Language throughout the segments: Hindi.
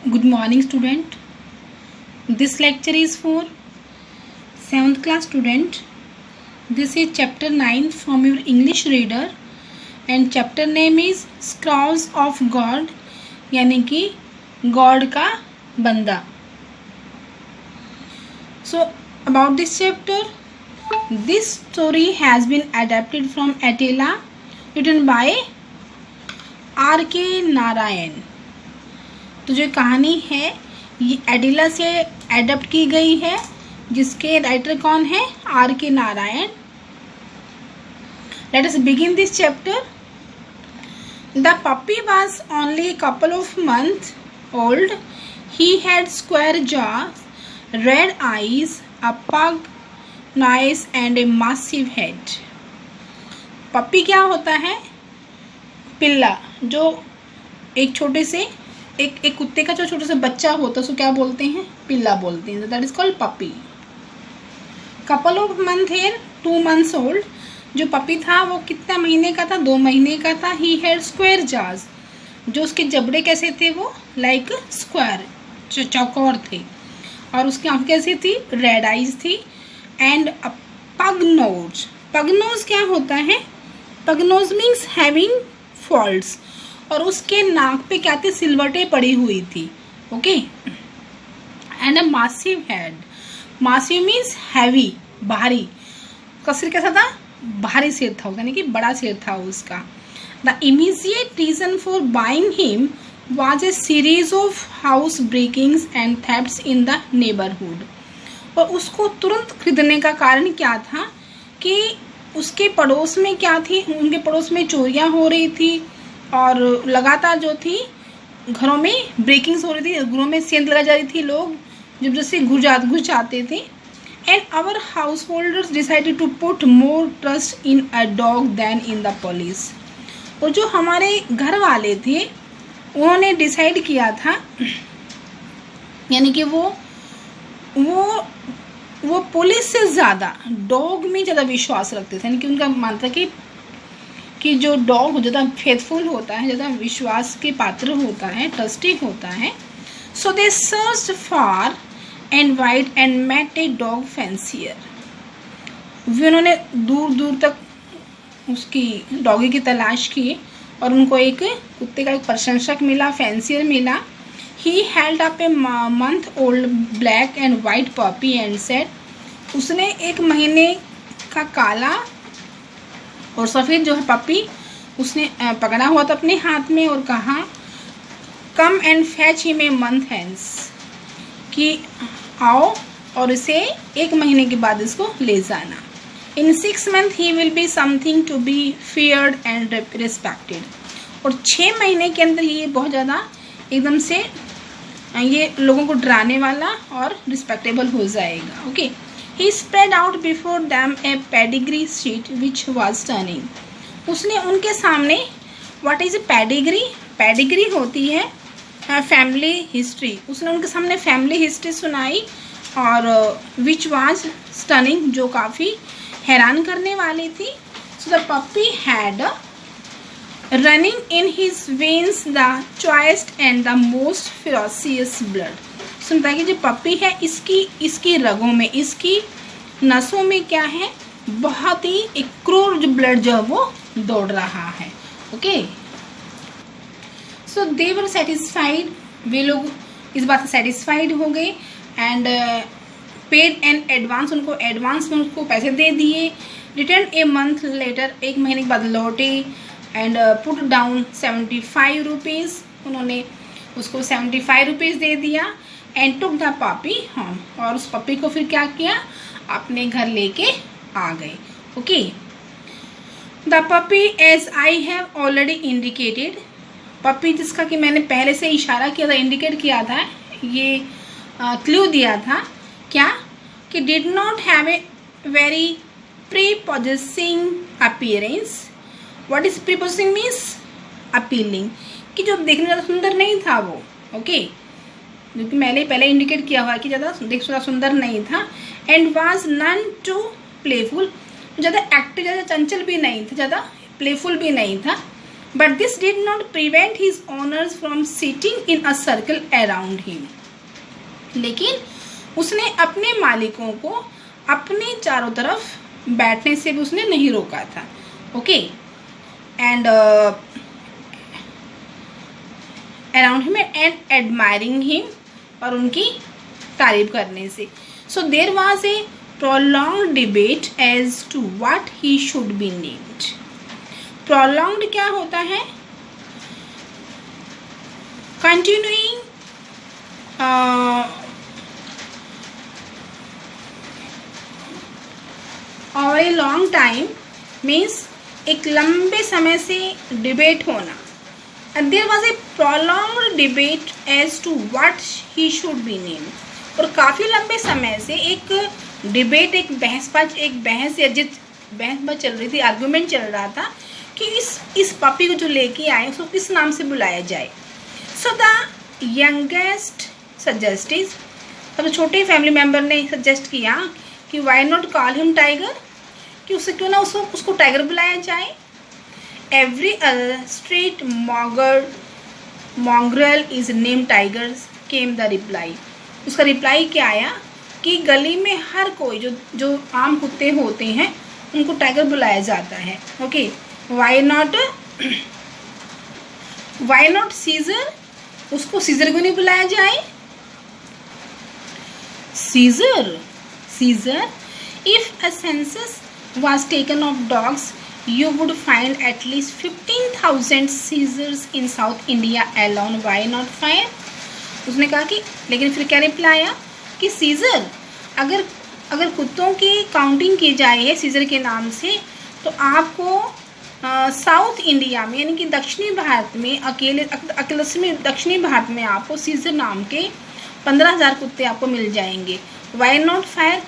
Good morning, student. This lecture is for 7th class student. This is chapter 9 from your English reader and chapter name is Scrolls of God, यानी कि God का बंदा. So about this chapter, this story has been adapted from Attila, written by R.K. Narayan. तो जो कहानी है ये एडिला से एडप्ट की गई है, जिसके राइटर कौन है? R K Narayan. Let us begin this chapter. The puppy was only couple of month old. He had square jaws, red eyes, a pug nose and a massive head. Puppy क्या होता है? पिल्ला. जो एक छोटे से एक कुत्ते का जो छोटा सा बच्चा होता है उसको क्या बोलते हैं? पिल्ला बोलते हैं. That is called puppy. Couple of month है 2 months ओल्ड. जो पपी था वो कितना महीने का था? 2 महीने का था. He had square jaws. जो उसके जबड़े कैसे थे? वो लाइक स्क्वायर, चौकोर थे. और उसकी आँख कैसी थी? रेड आइज थी. एंड पग नोज. पग नोज क्या होता है? पग नोज मीन्स हैविंग फॉल्ट्स. और उसके नाक पे क्या थी? सिलवटें पड़ी हुई थी. Okay. And a massive head. Massive means heavy, भारी. उसका सिर कैसा था? भारी सिर था, यानी कि बड़ा सिर था उसका. The immediate reason for buying him was a series of house breakings and thefts in the neighbourhood. और उसको तुरंत खरीदने का कारण क्या था? कि उसके पड़ोस में क्या थी? उनके पड़ोस में चोरियां हो रही थी और लगातार जो थी घरों में ब्रेकिंग्स हो रही थी, घरों में सेंध लगा जा रही थी. लोग जब जैसे घुस जाते थे. And our householders decided to put more trust in a dog than in the police. और जो हमारे घर वाले थे उन्होंने डिसाइड किया था, यानी कि वो पुलिस से ज़्यादा डॉग में ज़्यादा विश्वास रखते थे. यानी कि उनका मानता कि जो डॉग ज़्यादा फेथफुल होता है, ज़्यादा विश्वास के पात्र होता है, ट्रस्टी होता है. So they searched for and wide and met a dog fancier. उन्होंने दूर दूर तक उसकी डॉगी की तलाश की और उनको एक कुत्ते का एक प्रशंसक मिला, फैंसियर मिला. He held up a month old black and white puppy and said. उसने 1 महीने का काला और सफ़ेद जो है पपी उसने पकड़ा हुआ था अपने हाथ में और कहा, come and fetch him a month hence, कि आओ और इसे 1 महीने के बाद इसको ले जाना. In 6 months he will be something to be feared and respected. और 6 महीने के अंदर ये बहुत ज़्यादा एकदम से ये लोगों को डराने वाला और रिस्पेक्टेबल हो जाएगा. Okay. He spread out before them a pedigree sheet which was turning. उसने उनके सामने what is a pedigree? Pedigree होती है फैमिली हिस्ट्री. उसने उनके सामने फैमिली हिस्ट्री सुनाई और which was stunning, जो काफ़ी हैरान करने वाली थी. So the puppy had running in his veins the choicest and the most ferocious blood. सुनता है कि जो पपी है इसकी रगों में, इसकी नसों में क्या है? बहुत ही एक क्रूर जो ब्लड जो है वो दौड़ रहा है. ओके. सो दे वर सेटिस्फाइड. वे लोग इस बात से सेटिस्फाइड हो गए एंड पेड एन एडवांस. उनको एडवांस में उनको पैसे दे दिए. Return a month later. 1 महीने के बाद लौटे एंड पुट डाउन 75 रुपीज़. उन्होंने उसको 75 रुपीज़ दे दिया. And took the puppy home. और उस पपी को फिर क्या किया? अपने घर लेके आ गए. Okay. The puppy as I have already indicated. Puppy जिसका कि मैंने पहले से इशारा किया था, इंडिकेट किया था, ये क्लू दिया था. क्या? कि did not have a very prepossessing appearance. What is prepossessing means? Appealing. कि जो देखने ज़्यादा सुंदर नहीं था वो. ओके. जो कि मैंने पहले इंडिकेट किया हुआ है कि ज़्यादा सुंदर नहीं था. And was none too playful. ज़्यादा एक्टिव, ज़्यादा चंचल भी नहीं था, ज़्यादा प्लेफुल भी नहीं था. But this did not prevent his owners from sitting in a circle around him. लेकिन उसने अपने मालिकों को अपने चारों तरफ बैठने से भी उसने नहीं रोका था. Okay, and around him and admiring him, और उनकी तारीफ करने से. So there was a prolonged debate as to what he should be named. prolonged क्या होता है? continuing over a long time means एक लंबे समय से डिबेट होना. and there was a prolonged debate as to what he should be named. और काफ़ी लंबे समय से एक डिबेट, एक बहस चल रही थी, आर्गुमेंट चल रहा था कि इस पपी को जो लेके आए उसको किस नाम से बुलाया जाए. सो द यंगेस्ट सजेस्टेड, तब छोटे फैमिली मेम्बर ने सजेस्ट किया कि why not call him tiger, कि उससे क्यों ना उसको टाइगर बुलाया जाए. Every street mongrel is name tigers came the reply. उसका रिप्लाई क्या आया कि गली में हर कोई जो आम कुत्ते होते हैं उनको टाइगर बुलाया जाता है. ओके, वाई नॉट सीजर, उसको सीजर क्यों नहीं बुलाया जाए. Caesar if a census was taken of dogs you would find at least 15,000 Caesars in South India alone. Why not 5. उसने कहा कि, लेकिन फिर क्या रिप्लाई आया कि सीजर, अगर कुत्तों की काउंटिंग की जाए सीजर के नाम से, तो आपको साउथ इंडिया में यानी कि दक्षिणी भारत में दक्षिणी भारत में आपको सीजर नाम के 15,000 कुत्ते आपको मिल जाएंगे. वाई नॉट फायर,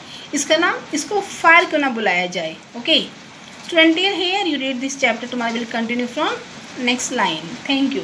इसको फायर क्यों ना बुलाया जाए. Okay student, here you read this chapter. Tomorrow will continue from next line. Thank you.